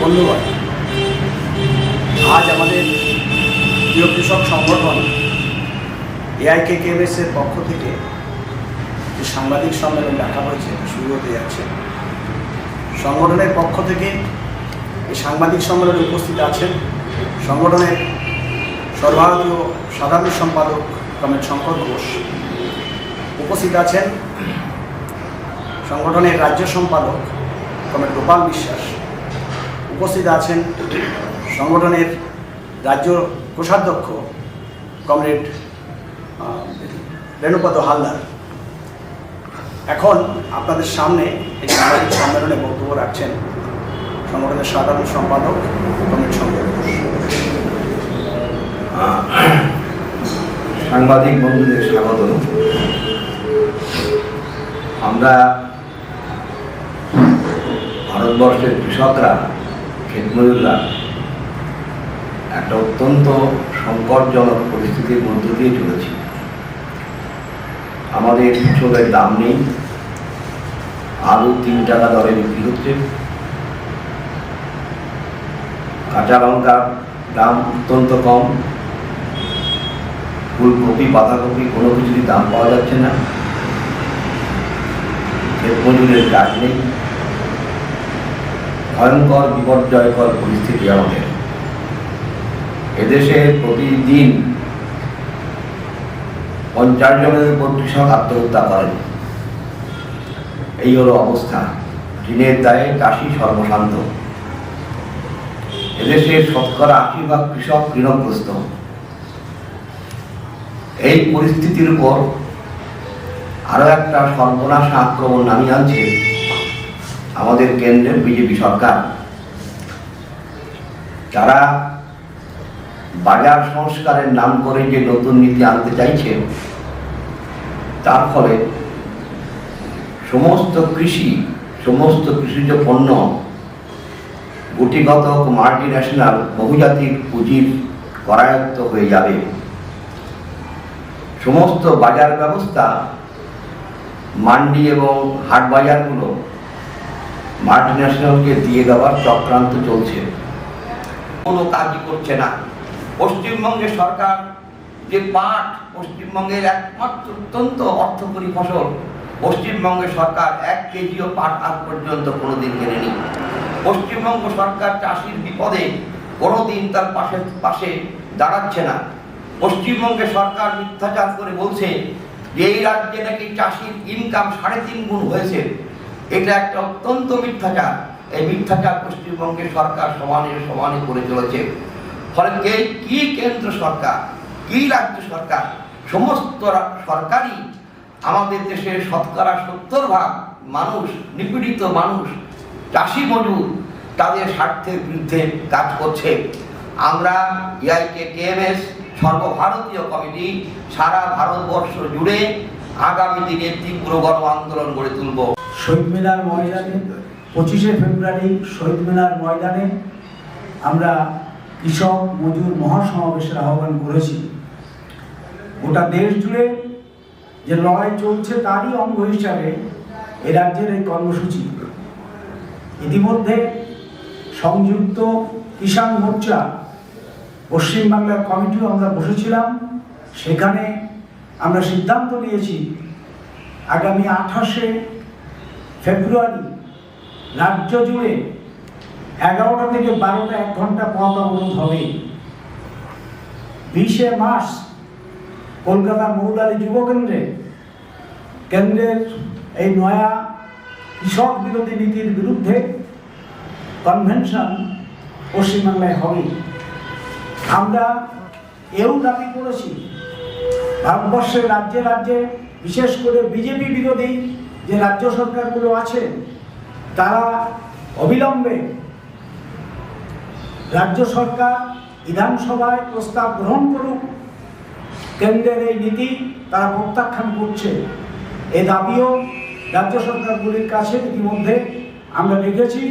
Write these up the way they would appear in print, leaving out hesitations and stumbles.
বন্ধুগণ, আজ আমাদের প্রিয় কৃষক সংগঠন AIKKMS এর পক্ষ থেকে যে সাংবাদিক সম্মেলন ডাকা হয়েছে শুরু হতে যাচ্ছে। সংগঠনের পক্ষ থেকে এই সাংবাদিক সম্মেলনে উপস্থিত আছেন সংগঠনের সর্বভারতীয় সাধারণ সম্পাদক কমরেড শঙ্কর ঘোষ, উপস্থিত আছেন সংগঠনের রাজ্য সম্পাদক কমরেড গোপাল বিশ্বাস, উপস্থিত আছেন সংগঠনের রাজ্য কোষাধ্যক্ষ কমরেড রেণুপদ হালদার। এখন আপনাদের সামনে এই সাংবাদিক সম্মেলনে বক্তব্য রাখছেন সংগঠনের সাধারণ সম্পাদক কমরেড শঙ্কর ঘোষ। সাংবাদিক বন্ধুদের স্বাগত। আমরা ভারতবর্ষের কৃষকরা, ক্ষেতমজুররা একটা অত্যন্ত সংকটজনক পরিস্থিতির মধ্য দিয়ে চলেছি। আমাদের ফসলের দাম নেই, আলু 3 টাকা দরে বিক্রি হচ্ছে, কাঁচা লঙ্কার দাম অত্যন্ত কম, ফুলকপি বাঁধাকপি কোনো কিছুরই দাম পাওয়া যাচ্ছে না, ক্ষেতমজুরের কাজ নেই, ভয়ঙ্কর বিপর্যয়কর পরিস্থিতি আমাদের। এদেশে প্রতিদিন 50 জনের উপর কৃষক আত্মহত্যা করেন। এই হলো অবস্থা। ঋণের দায়ে চাষি সর্বশান্ত। এদেশে 80% কৃষক ঋণগ্রস্ত। এই পরিস্থিতির উপর আরো একটা সর্বনাশা আক্রমণ নামিয়ে আনছে আমাদের কেন্দ্রের বিজেপি সরকার। তারা বাজার সংস্কারের নাম করে যে নতুন নীতি আনতে চাইছে, তার ফলে সমস্ত কৃষিজ পণ্য গুটিগত মাল্টিন্যাশনাল বহুজাতিক পুঁজির করায়ত্ত হয়ে যাবে। সমস্ত বাজার ব্যবস্থা, মান্ডি এবং হাট বাজারগুলো মাল্টিন্যাশনালকে দিয়ে দেওয়ার চক্রান্ত চলছে। কোনো কাজই করছে না। পশ্চিমবঙ্গের সরকার যে পাট, পশ্চিমবঙ্গের একমাত্র অত্যন্ত অর্থকরী ফসল, পশ্চিমবঙ্গের সরকার 1 কেজিও পাট আজ পর্যন্ত কোনোদিন কেনেনি। পশ্চিমবঙ্গ সরকার চাষির বিপদে কোনোদিন তার পাশে দাঁড়াচ্ছে না। পশ্চিমবঙ্গের সরকার মিথ্যাচার করে বলছে যে এই রাজ্যে নাকি চাষির ইনকাম 3.5 গুণ হয়েছে। এটা একটা অত্যন্ত মিথ্যাচার। এই মিথ্যাচার পশ্চিমবঙ্গের সরকার সমানে করে চলেছে। ফলে কি কেন্দ্র সরকার, কি রাজ্য সরকার, সমস্ত সরকারই আমাদের দেশের 70% মানুষ, নিপীড়িত মানুষ, চাষি মজুর, তাদের স্বার্থের বিরুদ্ধে কাজ করছে। আমরা AIKKMS সর্বভারতীয় কমিটি সারা ভারতবর্ষ জুড়ে আগামী দিনে তীব্র গণ আন্দোলন গড়ে তুলব। শহীদ মিনার ময়দানে 25শে ফেব্রুয়ারি শহীদ মিনার ময়দানে আমরা কৃষক মজুর মহাসমাবেশের আহ্বান করেছি। গোটা দেশ জুড়ে যে লড়াই চলছে তারই অঙ্গ হিসাবে এ রাজ্যের এই কর্মসূচি। ইতিমধ্যে সংযুক্ত কিষাণ মোর্চা পশ্চিমবাংলার কমিটিও আমরা বসেছিলাম। সেখানে আমরা সিদ্ধান্ত নিয়েছি আগামী 28শে ফেব্রুয়ারি রাজ্য জুড়ে 11টা থেকে 12টা 1 ঘন্টা পথ অবরোধ হবে। 20শে মার্চ কলকাতা মৌলালী যুব কেন্দ্রের এই নয়া কৃষক বিরোধী নীতির বিরুদ্ধে কনভেনশন পশ্চিমবাংলায় হবে। আমরা এও দাবি করেছি ভারতবর্ষের রাজ্যে রাজ্যে, বিশেষ করে বিজেপি বিরোধী যে রাজ্য সরকারগুলো আছে, তারা অবিলম্বে রাজ্য সরকার বিধানসভায় প্রস্তাব গ্রহণ করুক। কেন্দ্রের এই নীতি তারা প্রত্যাখ্যান করছে। এই দাবিও রাজ্য সরকারগুলির কাছে ইতিমধ্যে আমরা রেখেছি।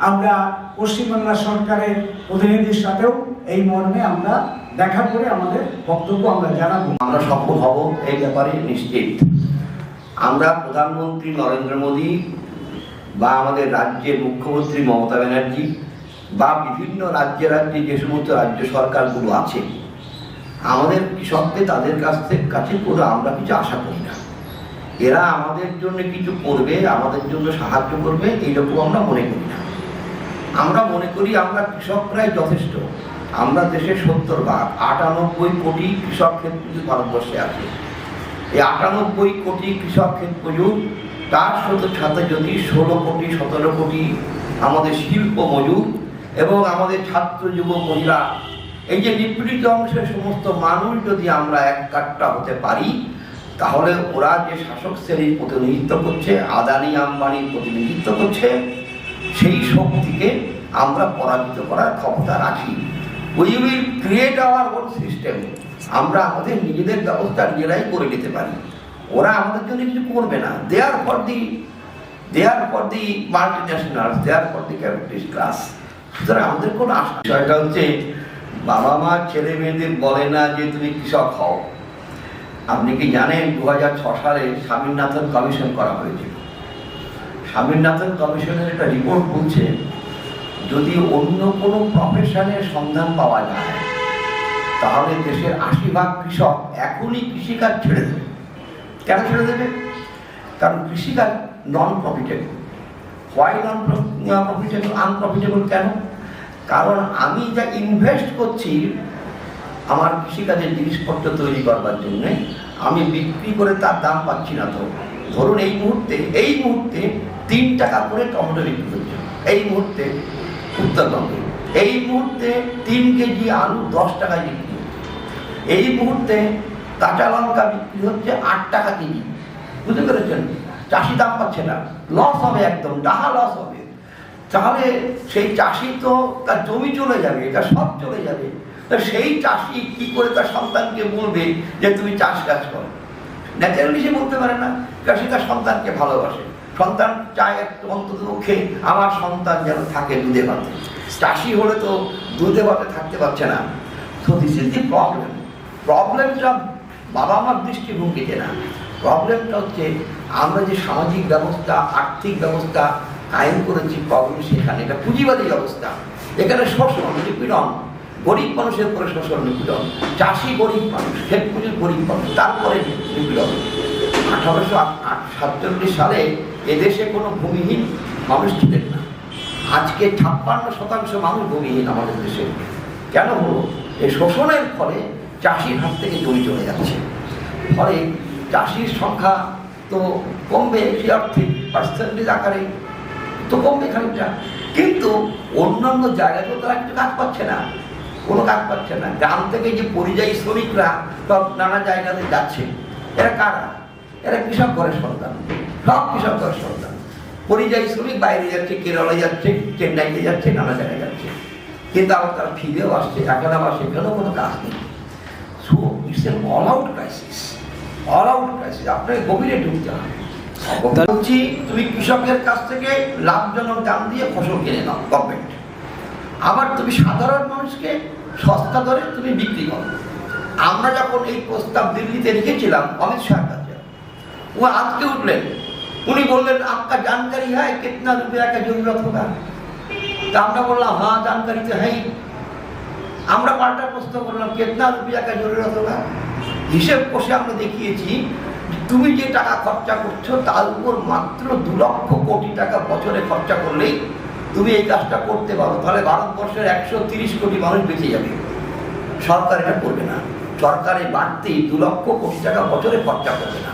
আমরা পশ্চিমবাংলা সরকারের প্রতিনিধির সাথেও এই মর্মে আমরা দেখা করে আমাদের বক্তব্য আমরা জানাবো। আমরা সফল হব এই ব্যাপারে নিশ্চিত। আমরা প্রধানমন্ত্রী নরেন্দ্র মোদী বা আমাদের রাজ্যের মুখ্যমন্ত্রী মমতা ব্যানার্জি বা বিভিন্ন রাজ্যে রাজ্যে যে সমস্ত রাজ্য সরকারগুলো আছে, আমাদের কৃষকদের তাদের কাছে করে আমরা কিছু আশা করি না। এরা আমাদের জন্য কিছু করবে, আমাদের জন্য সাহায্য করবে, এইরকম আমরা মনে করি না। আমরা মনে করি আমরা কৃষকরাই যথেষ্ট। আমরা দেশের 70 ভাগ 98 কোটি কৃষক ক্ষেত মজুর ভারতবর্ষে আছে। এই 98 কোটি কৃষক ক্ষেত মজুর, তার সাথে যদি 16 কোটি 17 কোটি আমাদের শিল্প মজুর এবং আমাদের ছাত্র যুবক মহিলা, এই যে নিপীড়িত অংশের সমস্ত মানুষ যদি আমরা এক কাট্টা হতে পারি, তাহলে ওরা যে শাসক শ্রেণীর প্রতিনিধিত্ব করছে, আদানি আম্বানির প্রতিনিধিত্ব করছে, সেই শক্তিকে আমরা পরাজিত করার ক্ষমতা রাখি। We will create our own system. আমরা আমাদের নিজেদের ব্যবস্থা নিজেরাই করে নিতে পারি। ওরা আমাদের জন্য কিছু করবে না। They are for the multinationals, they are for the capitalist class. সুতরাং আমাদের কোনো আশা। বিষয়টা হচ্ছে, বাবা মা ছেলে মেয়েদের বলে না যে তুমি কৃষক হও। আপনি কি জানেন 2006 সালে স্বামীনাথন কমিশন করা হয়েছিল। স্বামীনাথন কমিশনের একটা রিপোর্ট বলছে, যদি অন্য কোনো প্রফেশনের সন্ধান পাওয়া যায়, তাহলে দেশের 80% কৃষক এখনই কৃষিকাজ ছেড়ে দেবে। কেন ছেড়ে দেবে? কারণ কৃষিকাজ নন প্রফিটেবল। Why non profitable? আনপ্রফিটেবল কেন? কারণ আমি যা ইনভেস্ট করছি আমার কৃষিকাজের জিনিসপত্র তৈরি করবার জন্য, আমি বিক্রি করে তার দাম পাচ্ছি না। তো ধরুন এই মুহূর্তে 3 টাকা করে টমেটো বিক্রি হচ্ছে, এই মুহূর্তে উত্তরবঙ্গে। এই মুহূর্তে 3 কেজি আলু 10 টাকায় বিক্রি হচ্ছে। এই মুহূর্তে কাঁচা লঙ্কা বিক্রি হচ্ছে 8 টাকা কেজি। বুঝতে পেরেছেন? চাষি দাম পাচ্ছে না, লস হবে, একদম ডাহা লস হবে। তাহলে সেই চাষি তো তার জমি চলে যাবে, এটা সব চলে যাবে। তা সেই চাষি কি করে তার সন্তানকে বলবে যে তুমি চাষ কাজ করো? ন্যাচারালি সে বলতে পারে না। চাষি তার সন্তানকে ভালোবাসে, সন্তান চায় একটু অন্তত পক্ষে আমার সন্তান যেন থাকে দুধে ভাতে। চাষি হলে তো দুধে ভাতে থাকতে পারছে না। So this is the problem. প্রবলেমটা বাবা মার দৃষ্টিভঙ্গিতে না, প্রবলেমটা হচ্ছে আমরা যে সামাজিক ব্যবস্থা, আর্থিক ব্যবস্থা কায়েম করেছি, প্রবলেম সেখানে। এটা পুঁজিবাদী ব্যবস্থা। এখানে শোষণ, নিপীড়ন, গরিব মানুষের উপরে শোষণ, নিপীড়ন। চাষি গরিব মানুষ, ক্ষেত মজুর গরিব মানুষ, তারপরে নিপীড়ন। 1847 সালে এদেশে কোনো ভূমিহীন মানুষ ছিলেন না। আজকে 56% মানুষ ভূমিহীন আমাদের দেশে। কেন হলো? এই শোষণের ফলে চাষির হাত থেকে জমি চলে যাচ্ছে। ফলে চাষির সংখ্যা তো কমবে, সে অর্থে পার্সেন্টেজ আকারে তো কমবে খানিকটা, কিন্তু অন্যান্য জায়গাতেও তারা কিছু কাজ পাচ্ছে না, কোনো কাজ পাচ্ছে না। গ্রাম থেকে যে পরিযায়ী শ্রমিকরা সব নানা জায়গাতে যাচ্ছে, এরা কারা? এরা কৃষক ঘরের সন্তান, সব কৃষক ঘরের সন্তান। পরিযায়ী শ্রমিক বাইরে যাচ্ছে, কেরলে যাচ্ছে, চেন্নাইতে যাচ্ছে, নানা জায়গায় যাচ্ছে, কিন্তু আবার তারা ফিরেও আসছে। এখন আবার সেখানেও কোনো কাজ নেই। So it's and all out crisis, all out crisis. আপনাকে গভীরে ঢুকতে হবে। বলছি, তুমি কৃষকের কাছ থেকে লাভজনক দাম দিয়ে ফসল কিনে নাও গভর্নমেন্ট, আবার তুমি সাধারণ মানুষকে সস্তা দরে তুমি বিক্রি করো। আমরা যখন এই প্রস্তাব দিল্লিতে রেখেছিলাম অমিত শাহের কাছে, ও আজকে উঠলেন, উনি বললেন आपका जानकारी है कितना रुपया का जरूरत होगा? তা আমরা বললাম হ্যাঁ जानकारी तो है। আমরা পাল্টা প্রশ্ন করলাম कितना रुपया का जरूरत होगा? হিসেব কষে আমরা দেখিয়েছি তুমি যে টাকা খরচা করছো তার উপর মাত্র 2 লক্ষ কোটি টাকা বছরে খরচা করলেই তুমি এই কাজটা করতে পারো। তাহলে ভারতবর্ষের 130 কোটি মানুষ বেঁচে যাবে। সরকার এটা করবে না। সরকারে বাড়তি 2 লক্ষ কোটি টাকা বছরে খরচা করবে না।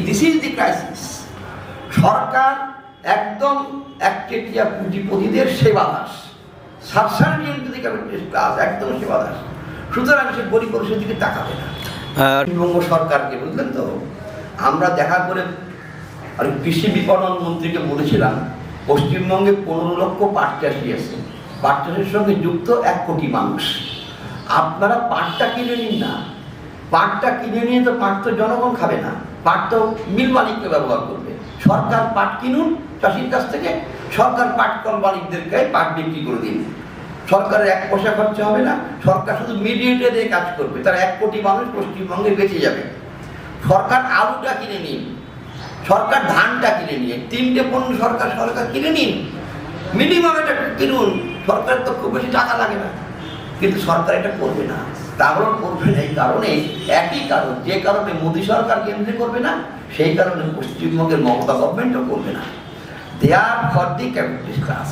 This is the crisis. সরকার একদম একচেটিয়া পুঁজিপতিদের সেবাদাস, সাবসার্ভিয়েন্ট যদি ক্যাপিটালিস্ট ক্লাস, একদম সেবাদাস। সুতরাং সে গরিব মানুষের দিকে তাকাবে না। পশ্চিমবঙ্গ সরকারকে, বুঝলেন তো, আমরা দেখা করে আর কৃষি বিপণন মন্ত্রীকে বলেছিলাম পশ্চিমবঙ্গে 15 লক্ষ পাট চাষি আছে, পাট চাষের সঙ্গে যুক্ত 1 কোটি মানুষ। আপনারা পাটটা কিনে নিন না। পাটটা কিনে নিয়ে তো পাট তো জনগণ খাবে না, পাট তো মিল মালিককে ব্যবহার করবে। সরকার পাট কিনুন চাষির কাছ থেকে, সরকার পাট কল মালিকদেরকে পাট বিক্রি করে দিন। সরকারের 1 পয়সা খরচা হবে না, সরকার শুধু মিডিয়েটর দিয়ে কাজ করবে। তার 1 কোটি মানুষ পশ্চিমবঙ্গে বেঁচে যাবে। সরকার আলুটা কিনে নিন, সরকার ধানটা কিনে নিয়ে 3টে পণ্য সরকার কিনে নিন। মিনিমাম এটা কিনুন, সরকারের তো খুব বেশি টাকা লাগে না, কিন্তু সরকার এটা করবে না। কারণ করবে না এই কারণে, একই কারণ, যে কারণে মোদী সরকার কেন্দ্রে করবে না, সেই কারণে পশ্চিমবঙ্গের মমতা গভর্নমেন্টও করবে না। They are for the capitalist class,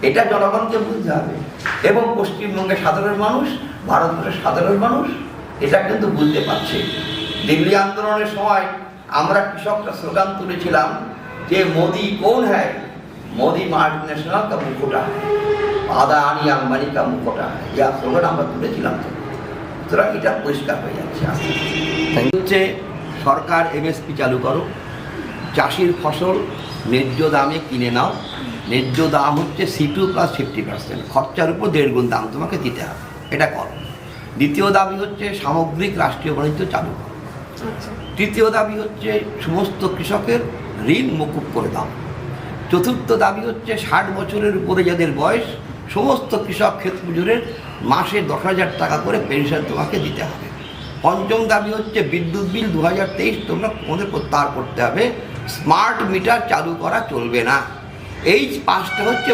এটা জনগণকে বুঝতে হবে। এবং পশ্চিমবঙ্গের সাধারণ মানুষ, ভারতবর্ষের সাধারণ মানুষ এটা কিন্তু বুঝতে পারছে। দিল্লি আন্দোলনের সময় আমরা কৃষকরা স্লোগান তুলেছিলাম যে মোদি কোন হ্যায়, মোদি মাল্টিন্যাশনাল কা মুখোটা হ্যায়, আদানি আম্বানি কা মুখোটা হ্যায়, এই স্লোগান আমরা তুলেছিলাম। তো সুতরাং এটা পরিষ্কার হয়ে যাচ্ছে। হচ্ছে সরকার এমএসপি চালু করো, চাষির ফসল ন্যায্য দামে কিনে নাও। ন্যায্য দাম হচ্ছে C2 + 50%, খরচার উপর 1.5 গুণ দাম তোমাকে দিতে হবে, এটা করো। দ্বিতীয় দাবি হচ্ছে সামগ্রিক রাষ্ট্রীয় বাণিজ্য চালু করো। তৃতীয় দাবি হচ্ছে সমস্ত কৃষকের ঋণ মকুব করে দাও। চতুর্থ দাবি হচ্ছে 60 বছরের উপরে যাদের বয়স, সমস্ত কৃষক ক্ষেত মজুরের মাসে 10,000 টাকা করে পেনশন তোমাকে দিতে হবে। পঞ্চম দাবি হচ্ছে বিদ্যুৎ বিল 2023 তোমরা তোমাদের প্রত্যাহার করতে হবে, স্মার্ট মিটার চালু করা চলবে না। এই 5টা হচ্ছে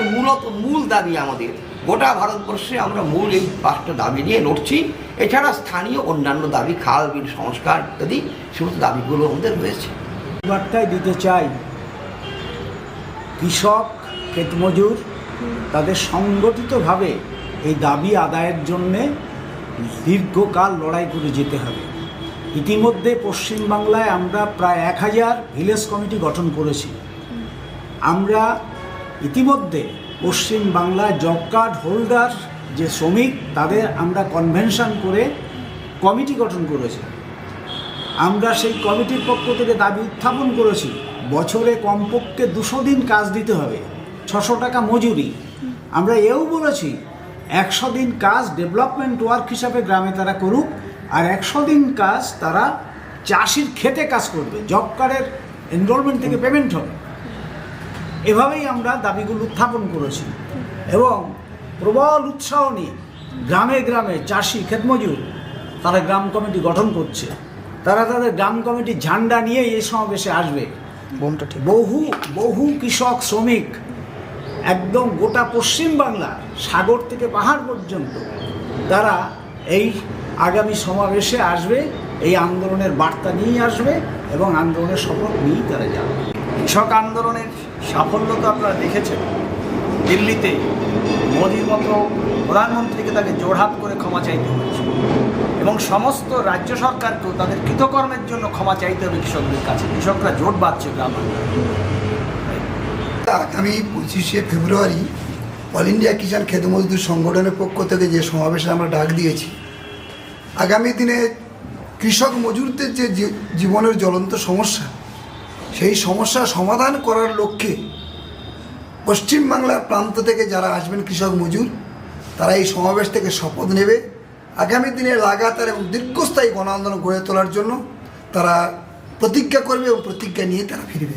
মূল দাবি আমাদের। গোটা ভারতবর্ষে আমরা মূল এই 5টা দাবি নিয়ে লড়ছি। এছাড়া স্থানীয় অন্যান্য দাবি, খাল বিল সংস্কার ইত্যাদি সমস্ত দাবিগুলো আমাদের রয়েছে। বার্তায় দিতে চাই, কৃষক ক্ষেতমজুর তাদের সংগঠিতভাবে এই দাবি আদায়ের জন্যে দীর্ঘকাল লড়াই করে যেতে হবে। ইতিমধ্যে পশ্চিমবাংলায় আমরা প্রায় 1000 ভিলেজ কমিটি গঠন করেছি। আমরা ইতিমধ্যে পশ্চিমবাংলায় জব কার্ড হোল্ডার যে শ্রমিক, তাদের আমরা কনভেনশন করে কমিটি গঠন করেছি। আমরা সেই কমিটির পক্ষ থেকে দাবি উত্থাপন করেছি, বছরে কমপক্ষে 200 দিন কাজ দিতে হবে, 600 টাকা মজুরি। আমরা এও বলেছি 100 দিন কাজ ডেভেলপমেন্ট ওয়ার্ক হিসাবে গ্রামে তারা করুক, আর 100 দিন কাজ তারা চাষির খেতে কাজ করবে, জব কার্ডের এনরোলমেন্ট থেকে পেমেন্ট হবে। এভাবেই আমরা দাবিগুলো উত্থাপন করেছি এবং প্রবল উৎসাহ নিয়ে গ্রামে গ্রামে চাষি ক্ষেতমজুর তারা গ্রাম কমিটি গঠন করছে। তারা তাদের গ্রাম কমিটির ঝান্ডা নিয়ে এই সমাবেশে আসবে। বহু কৃষক শ্রমিক একদম গোটা পশ্চিমবাংলা, সাগর থেকে পাহাড় পর্যন্ত তারা এই আগামী সমাবেশে আসবে, এই আন্দোলনের বার্তা নিয়েই আসবে এবং আন্দোলনের শপথ নিয়েই তারা যাবে। কৃষক আন্দোলনের সাফল্য তো আপনারা দেখেছেন। দিল্লিতে মোদির মতো প্রধানমন্ত্রীকে তাকে জোড়হাত করে ক্ষমা চাইতে হয়েছে এবং সমস্ত রাজ্য সরকারকেও তাদের কৃতকর্মের জন্য ক্ষমা চাইতে হবে কৃষকদের কাছে। কৃষকরা জোট বাঁধছে গ্রাম। আগামী 25শে ফেব্রুয়ারি অল ইন্ডিয়া কিষাণ ক্ষেত মজদুর সংগঠনের পক্ষ থেকে যে সমাবেশে আমরা ডাক দিয়েছি, আগামী দিনে কৃষক মজুরদের যে জীবনের জ্বলন্ত সমস্যা, সেই সমস্যা সমাধান করার লক্ষ্যে পশ্চিমবাংলার প্রান্ত থেকে যারা আসবেন কৃষক মজুর, তারা এই সমাবেশ থেকে শপথ নেবে আগামী দিনে লাগাতার এবং দীর্ঘস্থায়ী গণ আন্দোলন গড়ে তোলার জন্য তারা প্রতিজ্ঞা করবে এবং প্রতিজ্ঞা নিয়ে তারা ফিরবে।